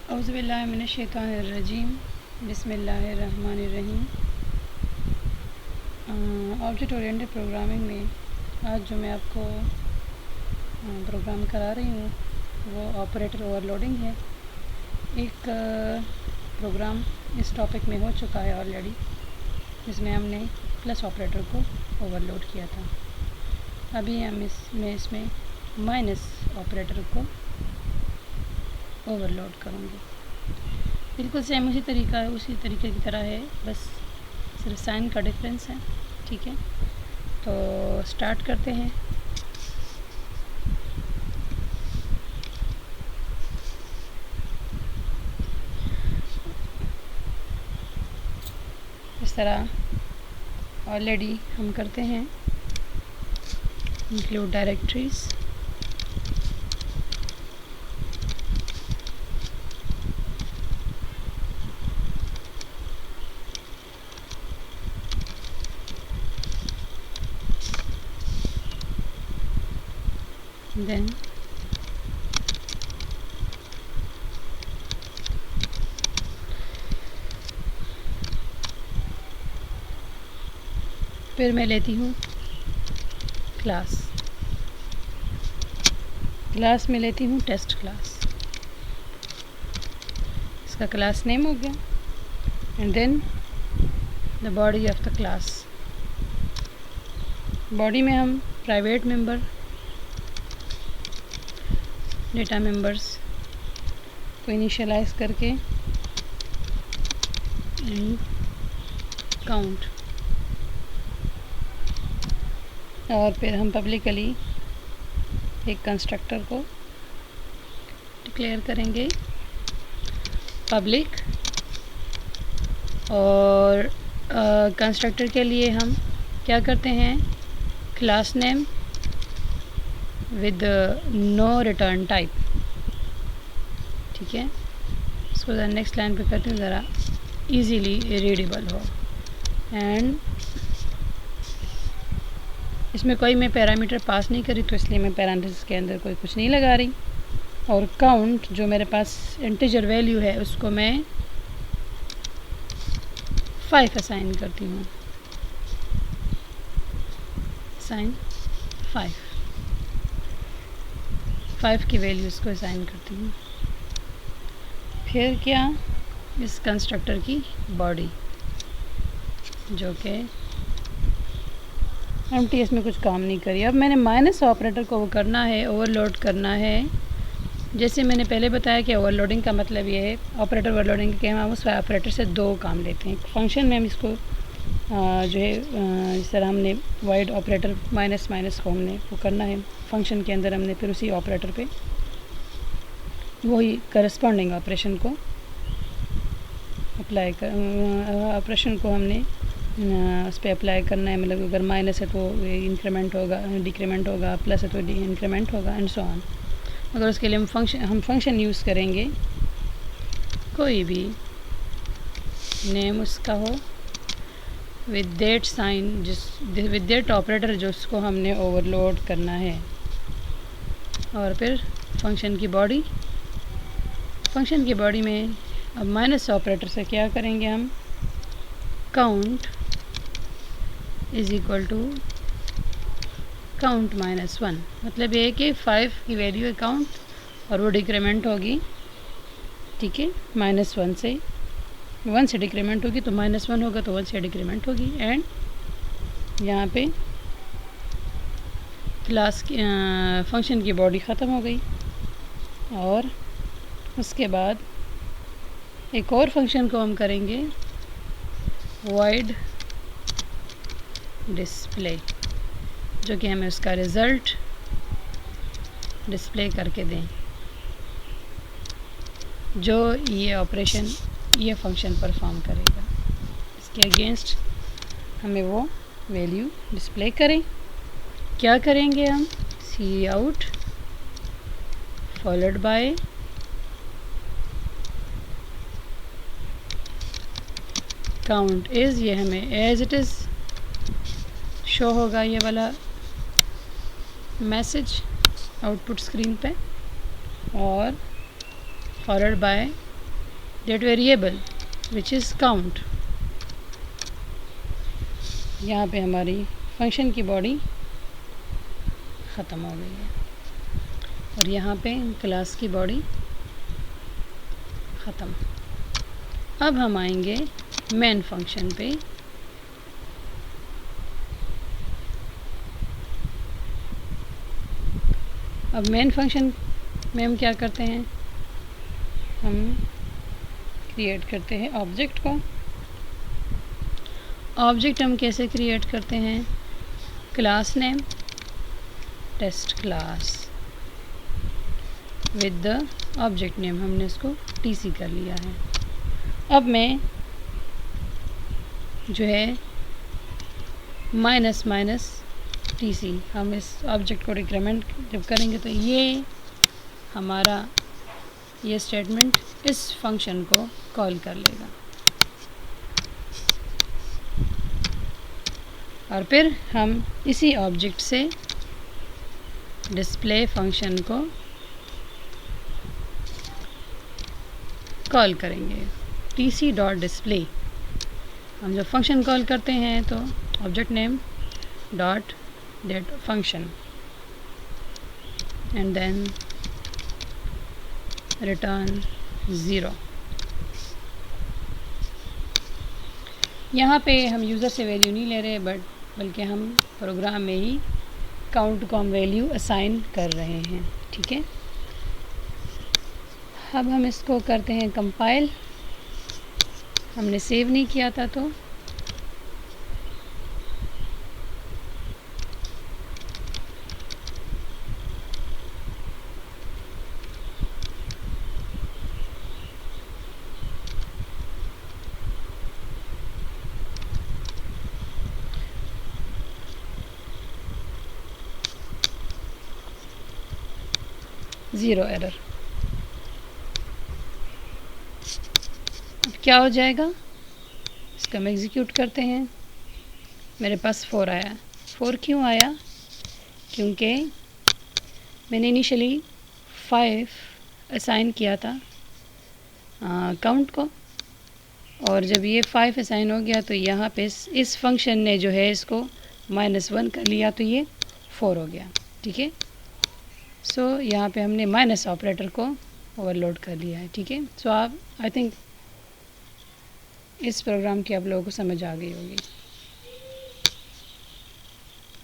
औज़ुबिल्लाहि मिनश्शैतानिर्रजीम बिस्मिल्लाहिर्रहमानिर्रहीम। Object oriented programming में आज जो मैं आपको प्रोग्राम करा रही हूँ वो ऑपरेटर ओवरलोडिंग है। एक प्रोग्राम इस टॉपिक में हो चुका है ऑलरेडी, जिसमें हमने प्लस ऑपरेटर को ओवरलोड किया था। अभी हम इसमें माइनस ऑपरेटर को ओवरलोड करूँगी। बिल्कुल सेम उसी तरीके की तरह है, बस सिर्फ साइन का डिफरेंस है। ठीक है, तो स्टार्ट करते हैं। इस तरह ऑलरेडी हम करते हैं इंक्लूड डायरेक्टरीज, देन फिर मैं लेती हूँ क्लास में लेती हूँ टेस्ट क्लास। इसका क्लास नेम हो गया, and then the body of the class. Body में हम प्राइवेट मेंबर, डेटा मेंबर्स को इनिशियलाइज करके एंड काउंट, और फिर हम पब्लिकली एक कंस्ट्रक्टर को डिक्लेयर करेंगे पब्लिक, और कंस्ट्रक्टर के लिए हम क्या करते हैं, class name with no return type. ठीक है, इसको नेक्स्ट लाइन पे करती हूँ ज़रा इजीली रीडेबल हो। एंड इसमें कोई मैं पैरामीटर पास नहीं करी, तो इसलिए मैं पैरेंथेसिस के अंदर कोई कुछ नहीं लगा रही। और काउंट जो मेरे पास इंटीजर वैल्यू है उसको मैं 5 असाइन करती हूँ, असाइन 5 की वैल्यू इसको असाइन करती हूँ। फिर क्या, इस कंस्ट्रक्टर की बॉडी जो कि एमटीएस में कुछ काम नहीं करी। अब मैंने माइनस ऑपरेटर को वो करना है, ओवरलोड करना है। जैसे मैंने पहले बताया कि ओवरलोडिंग का मतलब ये है, ऑपरेटर ओवरलोडिंग के हम उस ऑपरेटर से दो काम लेते हैं। फंक्शन में हम इसको जो है जिस तरह हमने वाइड ऑपरेटर माइनस को हमने वो करना है फंक्शन के अंदर, हमने फिर उसी ऑपरेटर पे वही करस्पॉन्डिंग ऑपरेशन को अप्लाई कर, ऑपरेशन को हमने उस पर अप्लाई करना है। मतलब अगर माइनस है तो इंक्रीमेंट होगा, डिक्रीमेंट होगा, प्लस है तो इंक्रीमेंट होगा, एंड सो ऑन। अगर उसके लिए हम फंक्शन यूज़ करेंगे, कोई भी नेम उसका हो with that sign, with that operator जो उसको हमने ओवरलोड करना है। और फिर फंक्शन की बॉडी में अब माइनस ऑपरेटर से क्या करेंगे हम, count is equal to count -1। मतलब ये है कि 5 की वैल्यू है काउंट, और वो डिक्रीमेंट होगी। ठीक है, -1 से 1 से डिक्रीमेंट होगी, तो -1 होगा तो 1 से डिक्रीमेंट होगी। एंड यहाँ पे क्लास की फंक्शन की बॉडी ख़त्म हो गई। और उसके बाद एक और फंक्शन को हम करेंगे वाइड डिस्प्ले, जो कि हमें उसका रिज़ल्ट डिस्प्ले करके दें, जो ये ऑपरेशन ये फंक्शन परफॉर्म करेगा। इसके अगेंस्ट हमें वो वैल्यू डिस्प्ले करें। क्या करेंगे हम, see out followed by count is, ये हमें एज इट इज़ शो होगा ये वाला मैसेज आउटपुट स्क्रीन पे, और followed by that variable which is count। यहाँ पे हमारी फंक्शन की बॉडी ख़त्म हो गई है और यहाँ पे क्लास की बॉडी ख़त्म। अब हम आएंगे मेन फंक्शन पे। अब मेन फंक्शन में हम क्या करते हैं, हम क्रिएट करते हैं ऑब्जेक्ट को। ऑब्जेक्ट हम कैसे क्रिएट करते हैं, class name test class with the object name, हमने इसको टीसी कर लिया है। अब मैं जो है माइनस माइनस टीसी, हम इस ऑब्जेक्ट को डिक्रीमेंट जब करेंगे तो ये हमारा ये स्टेटमेंट इस फंक्शन को कॉल कर लेगा और फिर हम इसी ऑब्जेक्ट से डिस्प्ले फंक्शन को कॉल करेंगे। टीसी डॉट डिस्प्ले, हम जब फंक्शन कॉल करते हैं तो object name dot date function and then return 0। यहाँ पे हम यूज़र से वैल्यू नहीं ले रहे बल्कि हम प्रोग्राम में ही काउंट को हम वैल्यू असाइन कर रहे हैं। ठीक है, अब हम इसको करते हैं कंपाइल। हमने सेव नहीं किया था तो ज़ीरो एरर। अब क्या हो जाएगा, इसका हम एग्ज़ीक्यूट करते हैं। मेरे पास 4 आया। 4 क्यों आया, क्योंकि मैंने इनिशियली 5 असाइन किया था काउंट को, और जब ये 5 असाइन हो गया तो यहाँ पे इस फंक्शन ने जो है इसको -1 कर लिया तो ये 4 हो गया। ठीक है, सो यहाँ पे हमने माइनस ऑपरेटर को ओवरलोड कर लिया है। ठीक है, सो आप आई थिंक इस प्रोग्राम की आप लोगों को समझ आ गई होगी।